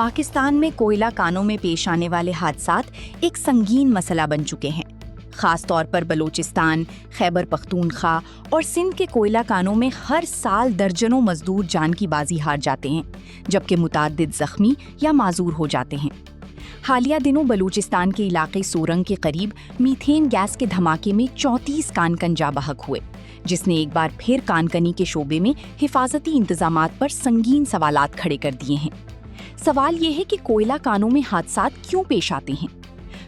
پاکستان میں کوئلہ کانوں میں پیش آنے والے حادثات ایک سنگین مسئلہ بن چکے ہیں۔ خاص طور پر بلوچستان، خیبر پختونخوا اور سندھ کے کوئلہ کانوں میں ہر سال درجنوں مزدور جان کی بازی ہار جاتے ہیں، جبکہ متعدد زخمی یا معذور ہو جاتے ہیں۔ حالیہ دنوں بلوچستان کے علاقے سورنگ کے قریب میتھین گیس کے دھماکے میں 34 کانکن جاں بحق ہوئے، جس نے ایک بار پھر کانکنی کے شعبے میں حفاظتی انتظامات پر سنگین سوالات کھڑے کر دیے ہیں۔ سوال یہ ہے کہ کوئلہ کانوں میں حادثات کیوں پیش آتے ہیں؟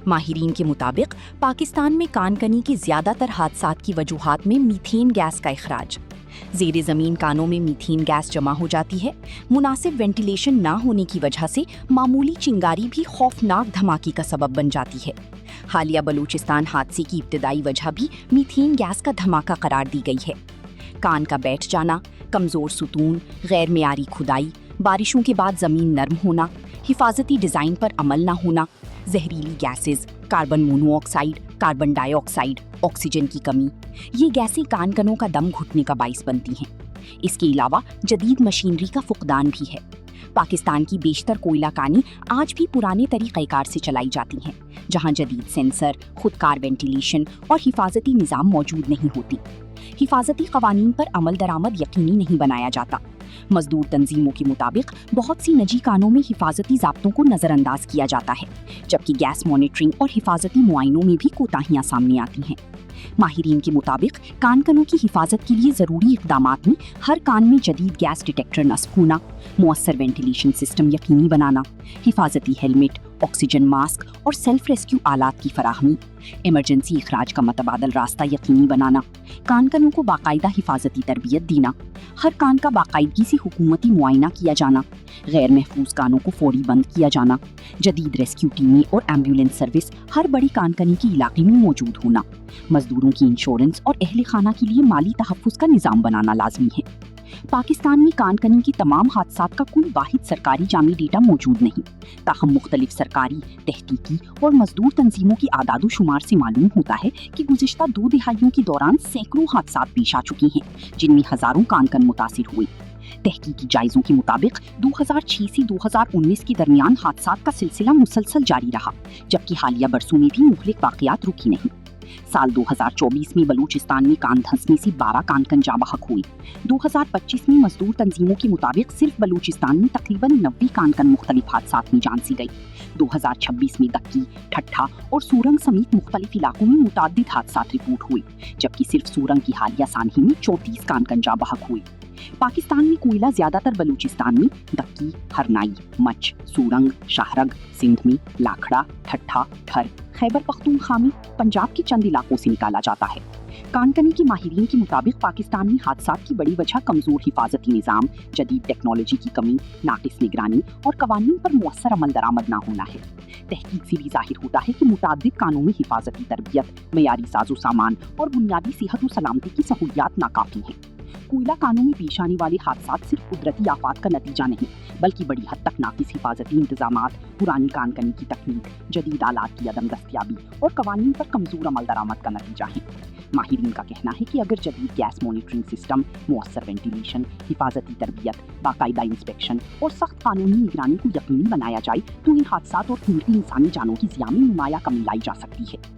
ماہرین کے مطابق پاکستان میں کانکنی کی زیادہ تر حادثات کی وجوہات میں میتھین گیس کا اخراج۔ زیر زمین کانوں میں میتھین گیس جمع ہو جاتی ہے، مناسب وینٹیلیشن نہ ہونے کی وجہ سے معمولی چنگاری بھی خوفناک دھماکے کا سبب بن جاتی ہے۔ حالیہ بلوچستان حادثے کی ابتدائی وجہ بھی میتھین گیس کا دھماکہ قرار دی گئی ہے۔ کان کا بیٹھ جانا، کمزور ستون، غیر معیاری کھدائی، بارشوں کے بعد زمین نرم ہونا، حفاظتی ڈیزائن پر عمل نہ ہونا، زہریلی gases, carbon monoxide, carbon dioxide, oxygen کی کمی، یہ گیسیں کانکنوں کا دم گھٹنے کا باعث بنتی ہیں۔ اس کے علاوہ جدید مشینری کا فقدان بھی ہے۔ پاکستان کی بیشتر کوئلہ کانی آج بھی پرانے طریقہ کار سے چلائی جاتی ہیں، جہاں جدید سینسر، خودکار وینٹیلیشن اور حفاظتی نظام موجود نہیں ہوتی۔ حفاظتی قوانین پر عمل درآمد یقینی نہیں بنایا جاتا۔ مزدور تنظیموں کے مطابق بہت سی نجی کانوں میں حفاظتی ضابطوں کو نظر انداز کیا جاتا ہے، جبکہ گیس مانیٹرنگ اور حفاظتی معائنوں میں بھی کوتاہیاں سامنے آتی ہیں۔ ماہرین کے مطابق کانکنوں کی حفاظت کے لیے ضروری اقدامات میں ہر کان میں جدید گیس ڈیٹیکٹر نصب ہونا، مؤثر وینٹیلیشن سسٹم یقینی بنانا، حفاظتی ہیلمٹ، آکسیجن ماسک اور سیلف ریسکیو آلات کی فراہمی، ایمرجنسی اخراج کا متبادل راستہ یقینی بنانا، کانکنوں کو باقاعدہ حفاظتی تربیت دینا، ہر کان کا باقاعدگی سے حکومتی معائنہ کیا جانا، غیر محفوظ کانوں کو فوری بند کیا جانا، جدید ریسکیو ٹیمیں اور ایمبولینس سروس ہر بڑی کانکنی کے علاقے میں موجود ہونا، مزدوروں کی انشورنس اور اہل خانہ کے لیے مالی تحفظ کا نظام بنانا لازمی ہے۔ پاکستان میں کانکنی کی تمام حادثات کا کوئی واحد سرکاری جامع ڈیٹا موجود نہیں، تاہم مختلف سرکاری، تحقیقی اور مزدور تنظیموں کی اعداد و شمار سے معلوم ہوتا ہے کہ گزشتہ 2 دہائیوں کے دوران سینکڑوں حادثات پیش آ چکے ہیں، جن میں ہزاروں کانکن متاثر ہوئے۔ تحقیقی جائزوں کے مطابق 2006 سے 2019 کے درمیان حادثات کا سلسلہ مسلسل جاری رہا، جبکہ حالیہ برسوں میں بھی مہلک واقعات رکی نہیں۔ سال 2024 میں بلوچستان میں کان دھنسنے سے 12 کانکن جاں بحق ہوئے۔ 2025 میں مزدور تنظیموں کے مطابق صرف بلوچستان میں تقریباً 90 کانکن مختلف حادثات میں جان سی گئی۔ 2026 میں دکی، ٹھٹھا اور سورنگ سمیت مختلف علاقوں میں متعدد حادثات رپورٹ ہوئے، جبکہ صرف سورنگ کی حالیہ سانحے میں 34 کانکن جاں بحق ہوئے۔ پاکستان میں کوئلہ زیادہ تر بلوچستان میں دکی، ہرنائی، مچ، سورنگ، شاہرگ، سندھ میں لاکھڑا، ٹھٹھا، ٹھر، خیبر پختونخوا میں پنجاب کے چند علاقوں سے نکالا جاتا ہے۔ کانکنی کے ماہرین کے مطابق پاکستان میں حادثات کی بڑی وجہ کمزور حفاظتی نظام، جدید ٹیکنالوجی کی کمی، ناقص نگرانی اور قوانین پر مؤثر عمل درآمد نہ ہونا ہے۔ تحقیق سے بھی ظاہر ہوتا ہے کہ متعدد کانوں میں حفاظتی تربیت، معیاری ساز و سامان اور بنیادی صحت و سلامتی کی سہولیات ناکافی ہیں۔ کوئلہ کانوں میں پیش آنے والے حادثات صرف قدرتی آفات کا نتیجہ نہیں، بلکہ بڑی حد تک ناقص حفاظتی انتظامات، پرانی کانکنی کی تکنیک، جدید آلات کی عدم دستیابی اور قوانین پر کمزور عمل درآمد کا نتیجہ ہے۔ ماہرین کا کہنا ہے کہ اگر جدید گیس مانیٹرنگ سسٹم، مؤثر وینٹیلیشن، حفاظتی تربیت، باقاعدہ انسپیکشن اور سخت قانونی نگرانی کو یقینی بنایا جائے تو ان حادثات اور قیمتی انسانی جانوں کی ضیاع میں نمایاں کمی لائی جا سکتی ہے۔